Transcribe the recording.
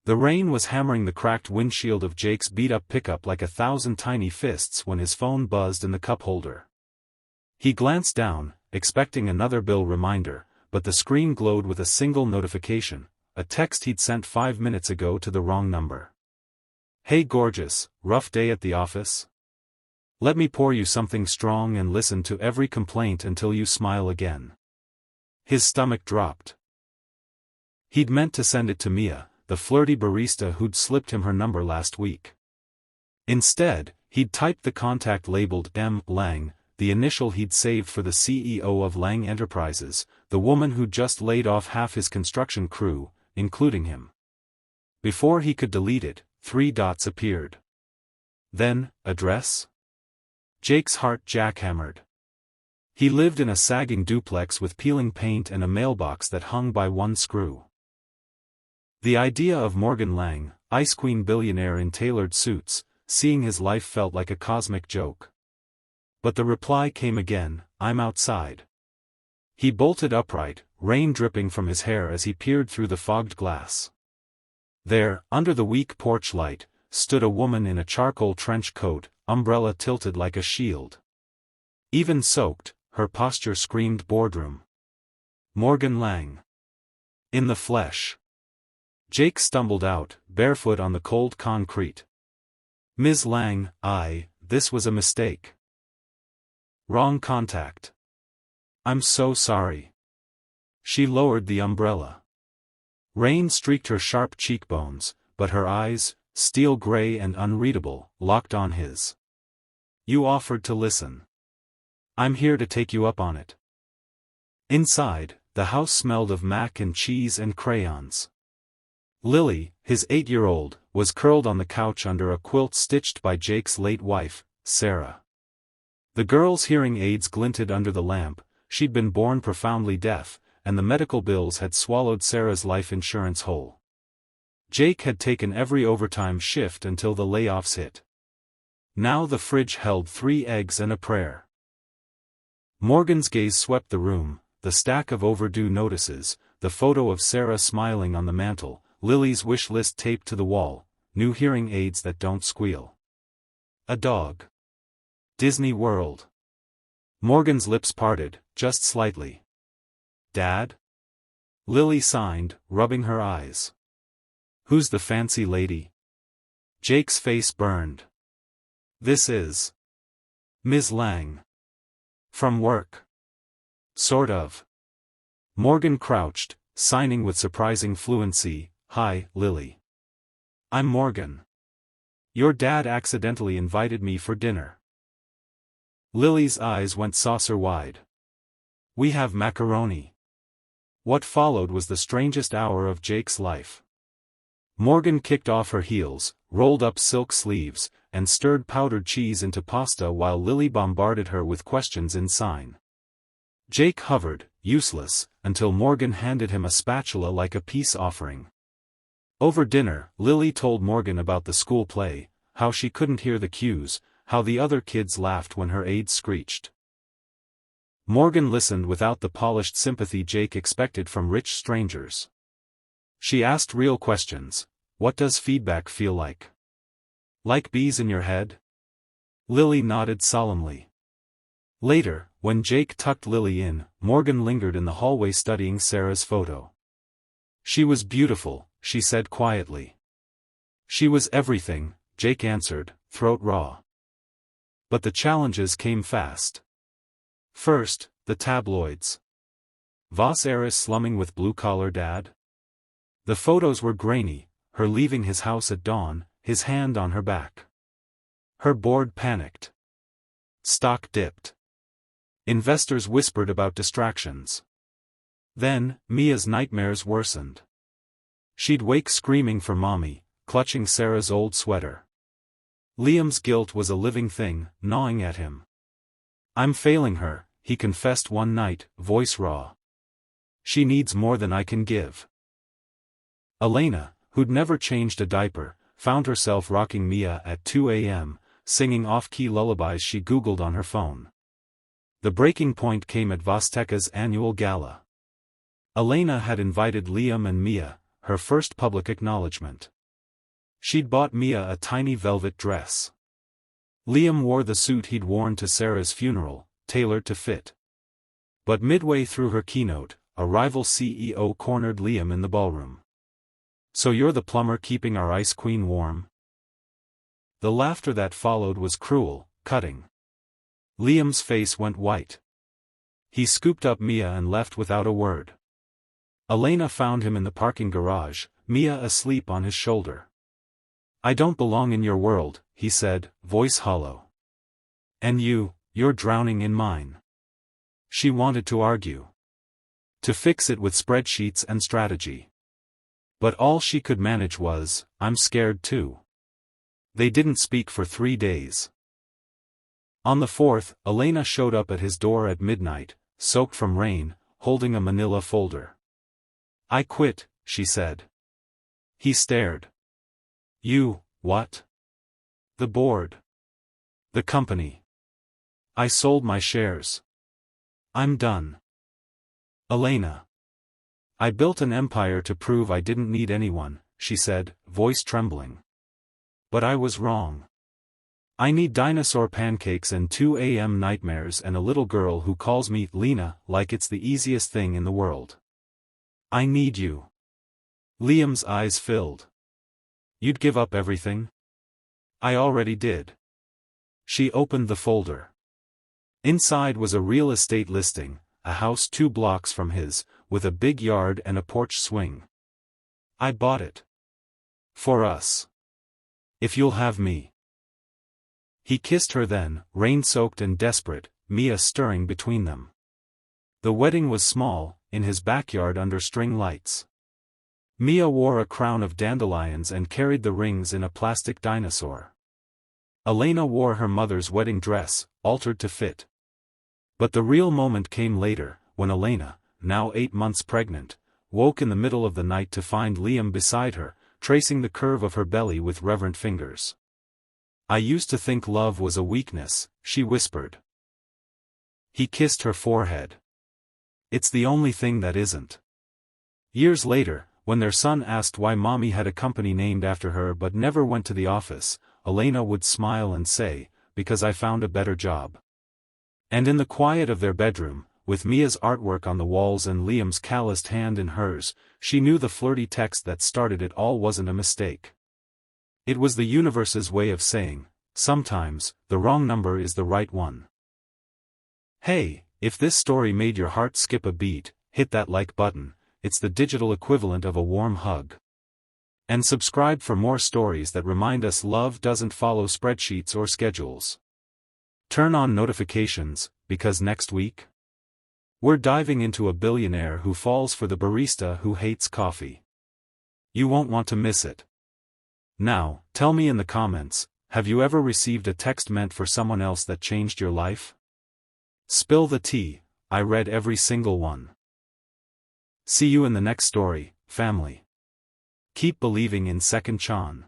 The rain was hammering the cracked windshield of Jake's beat-up pickup like 1,000 tiny fists when his phone buzzed in the cup holder. He glanced down, expecting another bill reminder, but the screen glowed with a single notification, a text he'd sent 5 minutes ago to the wrong number. "Hey gorgeous, rough day at the office? Let me pour you something strong and listen to every complaint until you smile again." His stomach dropped. He'd meant to send it to Mia, the flirty barista who'd slipped him her number last week. Instead, he'd typed the contact labeled M. Lang, the initial he'd saved for the CEO of Lang Enterprises, the woman who'd just laid off half his construction crew, including him. Before he could delete it, 3 dots appeared. Then, address? Jake's heart jackhammered. He lived in a sagging duplex with peeling paint and a mailbox that hung by one screw. The idea of Morgan Lang, Ice Queen billionaire in tailored suits, seeing his life felt like a cosmic joke. But the reply came again, "I'm outside." He bolted upright, rain dripping from his hair as he peered through the fogged glass. There, under the weak porch light, stood a woman in a charcoal trench coat, umbrella tilted like a shield. Even soaked, her posture screamed boardroom. Morgan Lang. In the flesh. Jake stumbled out, barefoot on the cold concrete. "Ms. Lang, this was a mistake. Wrong contact. I'm so sorry." She lowered the umbrella. Rain streaked her sharp cheekbones, but her eyes, steel gray and unreadable, locked on his. "You offered to listen. I'm here to take you up on it." Inside, the house smelled of mac and cheese and crayons. Lily, his 8-year-old, was curled on the couch under a quilt stitched by Jake's late wife, Sarah. The girl's hearing aids glinted under the lamp. She'd been born profoundly deaf, and the medical bills had swallowed Sarah's life insurance whole. Jake had taken every overtime shift until the layoffs hit. Now the fridge held 3 eggs and a prayer. Morgan's gaze swept the room, the stack of overdue notices, the photo of Sarah smiling on the mantel, Lily's wish list taped to the wall, new hearing aids that don't squeal. A dog. Disney World. Morgan's lips parted, just slightly. "Dad?" Lily signed, rubbing her eyes. "Who's the fancy lady?" Jake's face burned. "This is Ms. Lang. From work." "Sort of." Morgan crouched, signing with surprising fluency, "Hi, Lily. I'm Morgan. Your dad accidentally invited me for dinner." Lily's eyes went saucer-wide. "We have macaroni." What followed was the strangest hour of Jake's life. Morgan kicked off her heels, rolled up silk sleeves, and stirred powdered cheese into pasta while Lily bombarded her with questions in sign. Jake hovered, useless, until Morgan handed him a spatula like a peace offering. Over dinner, Lily told Morgan about the school play, how she couldn't hear the cues, how the other kids laughed when her aides screeched. Morgan listened without the polished sympathy Jake expected from rich strangers. She asked real questions. What does feedback feel like? Like bees in your head? Lily nodded solemnly. Later, when Jake tucked Lily in, Morgan lingered in the hallway studying Sarah's photo. "She was beautiful," she said quietly. "She was everything," Jake answered, throat raw. But the challenges came fast. First, the tabloids. Was slumming with blue-collar dad? The photos were grainy, her leaving his house at dawn, his hand on her back. Her board panicked. Stock dipped. Investors whispered about distractions. Then, Mia's nightmares worsened. She'd wake screaming for mommy, clutching Sarah's old sweater. Liam's guilt was a living thing, gnawing at him. "I'm failing her," he confessed one night, voice raw. "She needs more than I can give." Elena, who'd never changed a diaper, found herself rocking Mia at 2 a.m., singing off-key lullabies she Googled on her phone. The breaking point came at Vosteka's annual gala. Elena had invited Liam and Mia, her first public acknowledgement. She'd bought Mia a tiny velvet dress. Liam wore the suit he'd worn to Sarah's funeral, tailored to fit. But midway through her keynote, a rival CEO cornered Liam in the ballroom. "So you're the plumber keeping our ice queen warm?" The laughter that followed was cruel, cutting. Liam's face went white. He scooped up Mia and left without a word. Elena found him in the parking garage, Mia asleep on his shoulder. "I don't belong in your world," he said, voice hollow. "And you're drowning in mine." She wanted to argue. To fix it with spreadsheets and strategy. But all she could manage was, "I'm scared too." They didn't speak for 3 days. On the 4th, Elena showed up at his door at midnight, soaked from rain, holding a manila folder. "I quit," she said. He stared. "You, what?" "The board. The company. I sold my shares. I'm done." "Elena. I built an empire to prove I didn't need anyone," she said, voice trembling. "But I was wrong. I need dinosaur pancakes and 2 a.m. nightmares and a little girl who calls me Lena like it's the easiest thing in the world. I need you." Liam's eyes filled. "You'd give up everything?" "I already did." She opened the folder. Inside was a real estate listing, a house 2 blocks from his, with a big yard and a porch swing. "I bought it. For us. If you'll have me." He kissed her then, rain-soaked and desperate, Mia stirring between them. The wedding was small, in his backyard under string lights. Mia wore a crown of dandelions and carried the rings in a plastic dinosaur. Elena wore her mother's wedding dress, altered to fit. But the real moment came later, when Elena, now 8 months pregnant, woke in the middle of the night to find Liam beside her, tracing the curve of her belly with reverent fingers. "I used to think love was a weakness," she whispered. He kissed her forehead. "It's the only thing that isn't." Years later, when their son asked why mommy had a company named after her but never went to the office, Elena would smile and say, "Because I found a better job." And in the quiet of their bedroom, with Mia's artwork on the walls and Liam's calloused hand in hers, she knew the flirty text that started it all wasn't a mistake. It was the universe's way of saying, sometimes, the wrong number is the right one. Hey, if this story made your heart skip a beat, hit that like button. It's the digital equivalent of a warm hug. And subscribe for more stories that remind us love doesn't follow spreadsheets or schedules. Turn on notifications, because next week, we're diving into a billionaire who falls for the barista who hates coffee. You won't want to miss it. Now, tell me in the comments, have you ever received a text meant for someone else that changed your life? Spill the tea, I read every single one. See you in the next story, family. Keep believing in second chance.